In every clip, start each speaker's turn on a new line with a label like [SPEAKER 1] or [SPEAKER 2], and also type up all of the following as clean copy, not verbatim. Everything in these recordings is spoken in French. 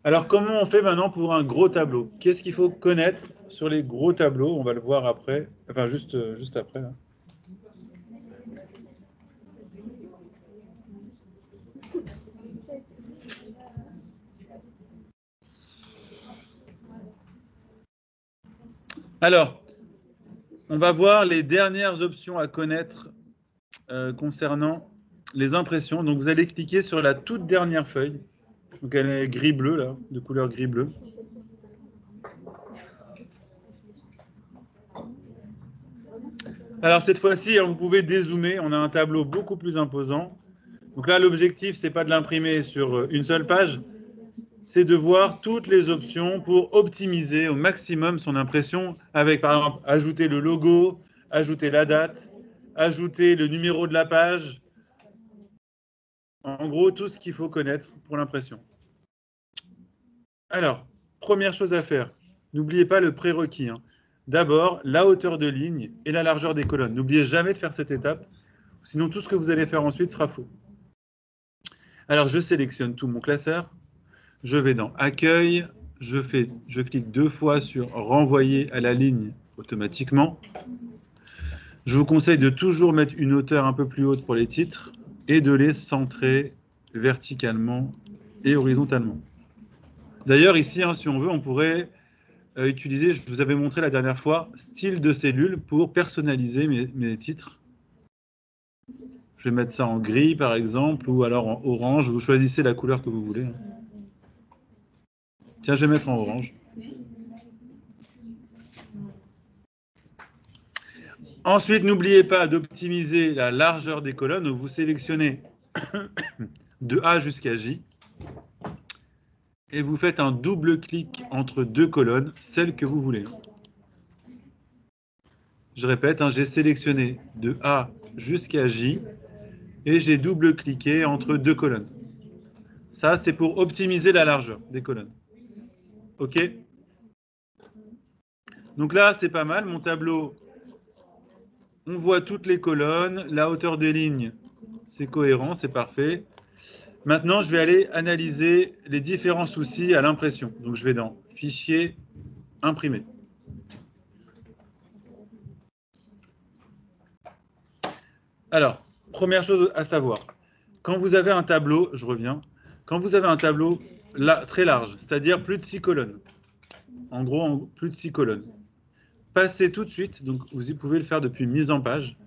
[SPEAKER 1] Alors, comment on fait maintenant pour un gros tableau? Qu'est-ce qu'il faut connaître sur les gros tableaux? On va le voir après, enfin juste après. Là. Alors, on va voir les dernières options à connaître concernant les impressions. Donc, vous allez cliquer sur la toute dernière feuille. Donc, elle est gris-bleu, là, de couleur gris-bleu. Alors, cette fois-ci, vous pouvez dézoomer. On a un tableau beaucoup plus imposant. Donc là, l'objectif, ce n'est pas de l'imprimer sur une seule page, c'est de voir toutes les options pour optimiser au maximum son impression avec, par exemple, ajouter le logo, ajouter la date, ajouter le numéro de la page. En gros, tout ce qu'il faut connaître pour l'impression. Alors, première chose à faire, n'oubliez pas le prérequis. D'abord, la hauteur de ligne et la largeur des colonnes. N'oubliez jamais de faire cette étape, sinon tout ce que vous allez faire ensuite sera faux. Alors, je sélectionne tout mon classeur. Je vais dans Accueil, je clique 2 fois sur Renvoyer à la ligne automatiquement. Je vous conseille de toujours mettre une hauteur un peu plus haute pour les titres et de les centrer verticalement et horizontalement. D'ailleurs, ici, si on veut, on pourrait utiliser, je vous avais montré la dernière fois, style de cellule pour personnaliser mes titres. Je vais mettre ça en gris, par exemple, ou alors en orange. Vous choisissez la couleur que vous voulez. Tiens, je vais mettre en orange. Ensuite, n'oubliez pas d'optimiser la largeur des colonnes. Donc, vous sélectionnez de A jusqu'à J et vous faites un double clic entre deux colonnes, celles que vous voulez. Je répète, j'ai sélectionné de A jusqu'à J et j'ai double-cliqué entre deux colonnes. Ça, c'est pour optimiser la largeur des colonnes. OK? Donc là, c'est pas mal. Mon tableau, on voit toutes les colonnes. La hauteur des lignes, c'est cohérent, c'est parfait. Maintenant, je vais aller analyser les différents soucis à l'impression. Donc, je vais dans Fichier, Imprimer. Alors, première chose à savoir, quand vous avez un tableau, je reviens, quand vous avez un tableau très large, c'est-à-dire plus de 6 colonnes, en gros, plus de 6 colonnes, passez tout de suite, donc vous pouvez le faire depuis mise en page,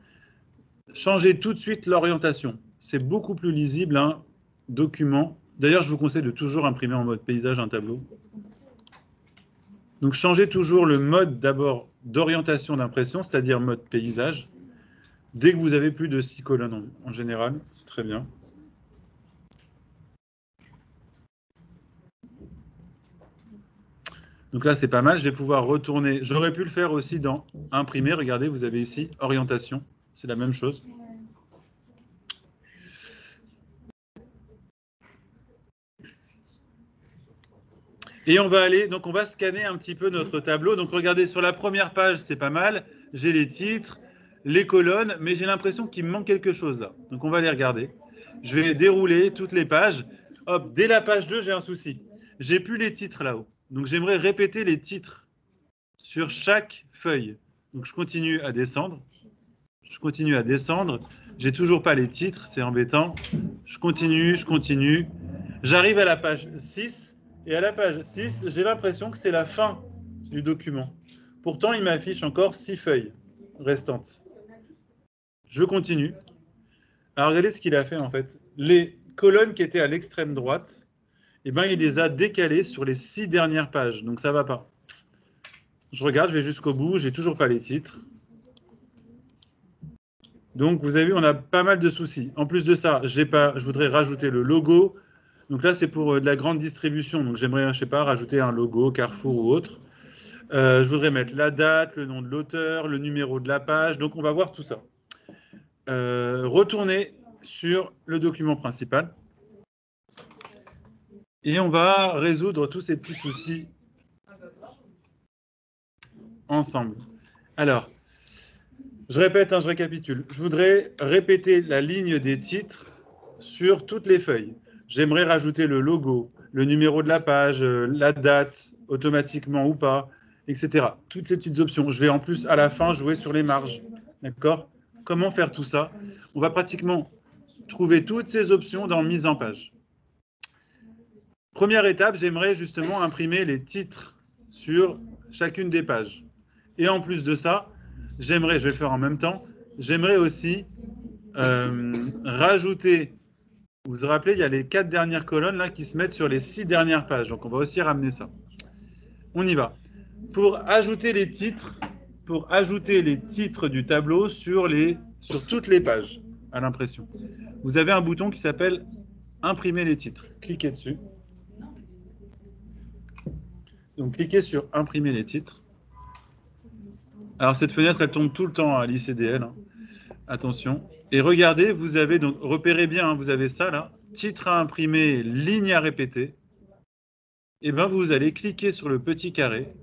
[SPEAKER 1] changez tout de suite l'orientation. C'est beaucoup plus lisible un document. D'ailleurs, je vous conseille de toujours imprimer en mode paysage un tableau. Donc, changez toujours le mode d'abord d'orientation d'impression, c'est-à-dire mode paysage. Dès que vous avez plus de 6 colonnes en général, c'est très bien. Donc là, c'est pas mal. Je vais pouvoir retourner. J'aurais pu le faire aussi dans Imprimer. Regardez, vous avez ici Orientation. C'est la même chose. Et on va aller, donc on va scanner un petit peu notre tableau. Donc regardez, sur la première page, c'est pas mal. J'ai les titres, les colonnes, mais j'ai l'impression qu'il me manque quelque chose là. Donc on va les regarder. Je vais dérouler toutes les pages. Hop, dès la page 2, j'ai un souci. J'ai plus les titres là-haut. Donc j'aimerais répéter les titres sur chaque feuille. Donc je continue à descendre. Je continue à descendre. J'ai toujours pas les titres, c'est embêtant. Je continue. J'arrive à la page 6. Et à la page 6, j'ai l'impression que c'est la fin du document. Pourtant, il m'affiche encore 6 feuilles restantes. Je continue. Alors, regardez ce qu'il a fait, en fait. Les colonnes qui étaient à l'extrême droite, eh ben, il les a décalées sur les 6 dernières pages. Donc, ça ne va pas. Je regarde, je vais jusqu'au bout. J'ai toujours pas les titres. Donc, vous avez vu, on a pas mal de soucis. En plus de ça, je voudrais rajouter le logo. Donc là, c'est pour de la grande distribution. Donc, j'aimerais, je sais pas, rajouter un logo Carrefour ou autre. Je voudrais mettre la date, le nom de l'auteur, le numéro de la page. Donc, on va voir tout ça. Retourner sur le document principal. Et on va résoudre tous ces petits soucis ensemble. Alors, je répète, je récapitule. Je voudrais répéter la ligne des titres sur toutes les feuilles. J'aimerais rajouter le logo, le numéro de la page, la date, automatiquement ou pas, etc. Toutes ces petites options. Je vais en plus, à la fin, jouer sur les marges. D'accord? Comment faire tout ça? On va pratiquement trouver toutes ces options dans mise en page. Première étape, j'aimerais justement imprimer les titres sur chacune des pages. Et en plus de ça, j'aimerais, je vais le faire en même temps, j'aimerais aussi rajouter, vous vous rappelez, il y a les 4 dernières colonnes là qui se mettent sur les 6 dernières pages. Donc on va aussi ramener ça. On y va. Pour ajouter les titres du tableau sur toutes les pages à l'impression, vous avez un bouton qui s'appelle imprimer les titres. Cliquez dessus. Donc cliquez sur imprimer les titres. Alors cette fenêtre, elle tombe tout le temps à l'ICDL. Hein. Attention. Et regardez, vous avez donc, repérez bien, hein, vous avez ça là, titre à imprimer, ligne à répéter. Et bien vous allez cliquer sur le petit carré,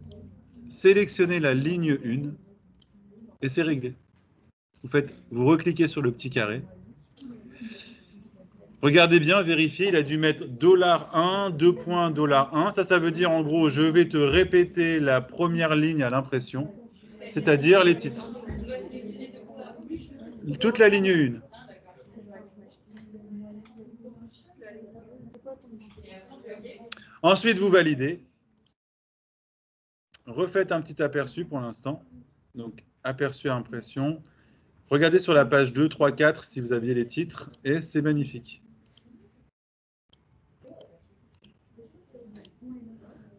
[SPEAKER 1] sélectionnez la ligne 1 et c'est réglé. Vous recliquez sur le petit carré. Regardez bien, vérifiez, il a dû mettre $1, 2.1. Ça veut dire en gros, je vais te répéter la première ligne à l'impression, c'est-à-dire les titres. Toute la ligne 1. Ensuite, vous validez. Refaites un petit aperçu pour l'instant. Donc, aperçu à impression. Regardez sur la page 2, 3, 4 si vous aviez les titres. Et c'est magnifique.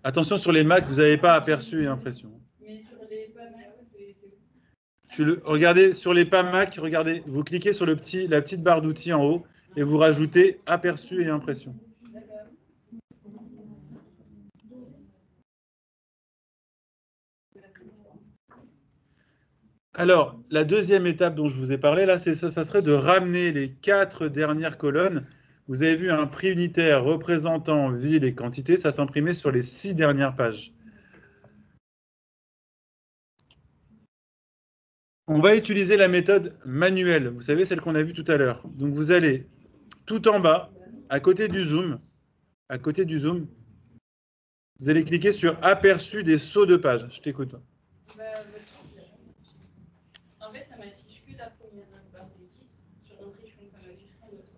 [SPEAKER 1] Attention sur les Mac, vous n'avez pas aperçu et impression. Regardez sur les pas Mac, regardez, vous cliquez sur la petite barre d'outils en haut et vous rajoutez aperçu et impression. Alors, la deuxième étape dont je vous ai parlé, là, ça serait de ramener les 4 dernières colonnes. Vous avez vu un prix unitaire représentant ville et quantité, ça s'imprimait sur les 6 dernières pages. On va utiliser la méthode manuelle, vous savez, celle qu'on a vue tout à l'heure. Donc, vous allez tout en bas, à côté du zoom, vous allez cliquer sur aperçu des sauts de page. Je t'écoute. En fait, ça m'affiche que la première barre des titres. Sur l'entrée, ça m'affiche rien d'autre.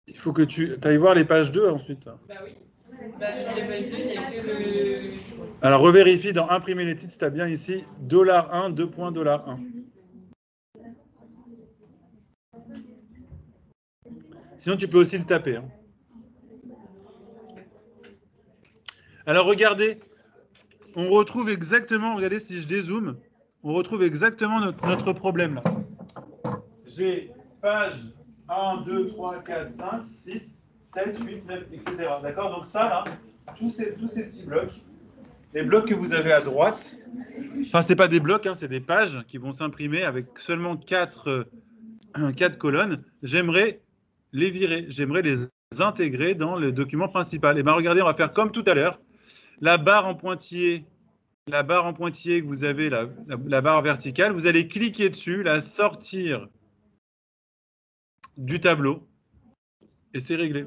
[SPEAKER 1] Il faut que tu ailles voir les pages 2 ensuite. Bah oui. Sur les pages 2, il n'y a que le... Alors, revérifie dans imprimer les titres, si tu as bien ici $1, 2.1. Sinon, tu peux aussi le taper. Hein. Alors, regardez. On retrouve exactement, regardez si je dézoome, on retrouve exactement notre problème là. J'ai page 1, 2, 3, 4, 5, 6, 7, 8, 9, etc. D'accord? Donc ça là, tous ces petits blocs, les blocs que vous avez à droite, enfin c'est pas des blocs, hein, c'est des pages qui vont s'imprimer avec seulement 4 colonnes, j'aimerais les virer, j'aimerais les intégrer dans le document principal. Et bien regardez, on va faire comme tout à l'heure, la barre en pointillé que vous avez, la barre verticale, vous allez cliquer dessus, la sortir du tableau, et c'est réglé.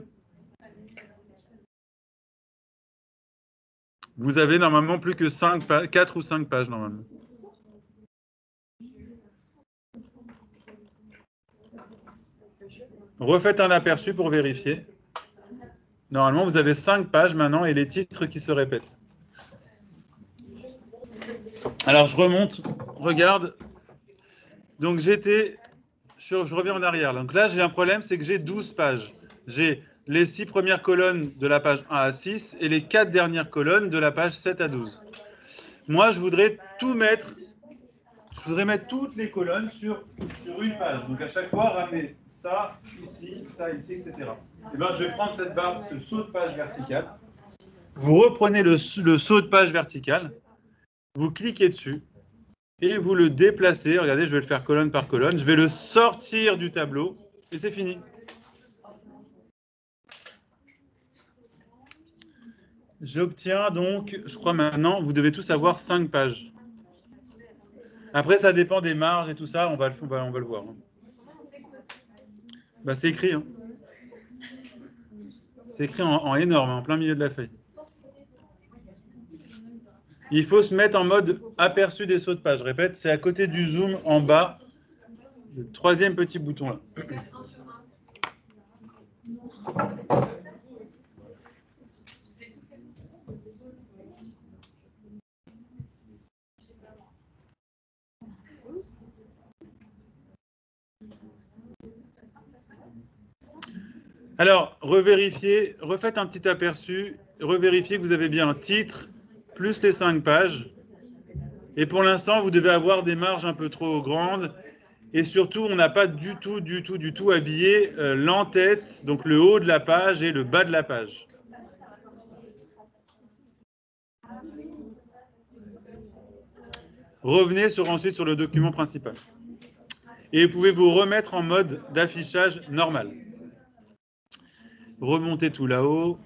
[SPEAKER 1] Vous avez normalement plus que 4 ou 5 pages, normalement. Refaites un aperçu pour vérifier. Normalement, vous avez 5 pages maintenant et les titres qui se répètent. Alors, je remonte, regarde. Donc, je reviens en arrière. Donc là, j'ai un problème, c'est que j'ai 12 pages. J'ai les 6 premières colonnes de la page 1 à 6 et les 4 dernières colonnes de la page 7 à 12. Moi, je voudrais tout mettre, je voudrais mettre toutes les colonnes sur une page. Donc à chaque fois, ramener ça ici, etc. Et bien, je vais prendre cette barre, ce saut de page vertical. Vous reprenez le saut de page vertical, vous cliquez dessus et vous le déplacez. Regardez, je vais le faire colonne par colonne. Je vais le sortir du tableau et c'est fini. J'obtiens donc, je crois maintenant, vous devez tous avoir 5 pages. Après, ça dépend des marges et tout ça, on va le voir. Bah, c'est écrit. Hein. C'est écrit en énorme, en plein milieu de la feuille. Il faut se mettre en mode aperçu des sauts de page. Je répète, c'est à côté du zoom en bas, le troisième petit bouton là. Alors, revérifiez, refaites un petit aperçu, revérifiez que vous avez bien un titre, plus les 5 pages. Et pour l'instant, vous devez avoir des marges un peu trop grandes. Et surtout, on n'a pas du tout habillé l'en-tête, donc le haut de la page et le bas de la page. Revenez ensuite sur le document principal. Et vous pouvez vous remettre en mode d'affichage normal. Remontez tout là-haut.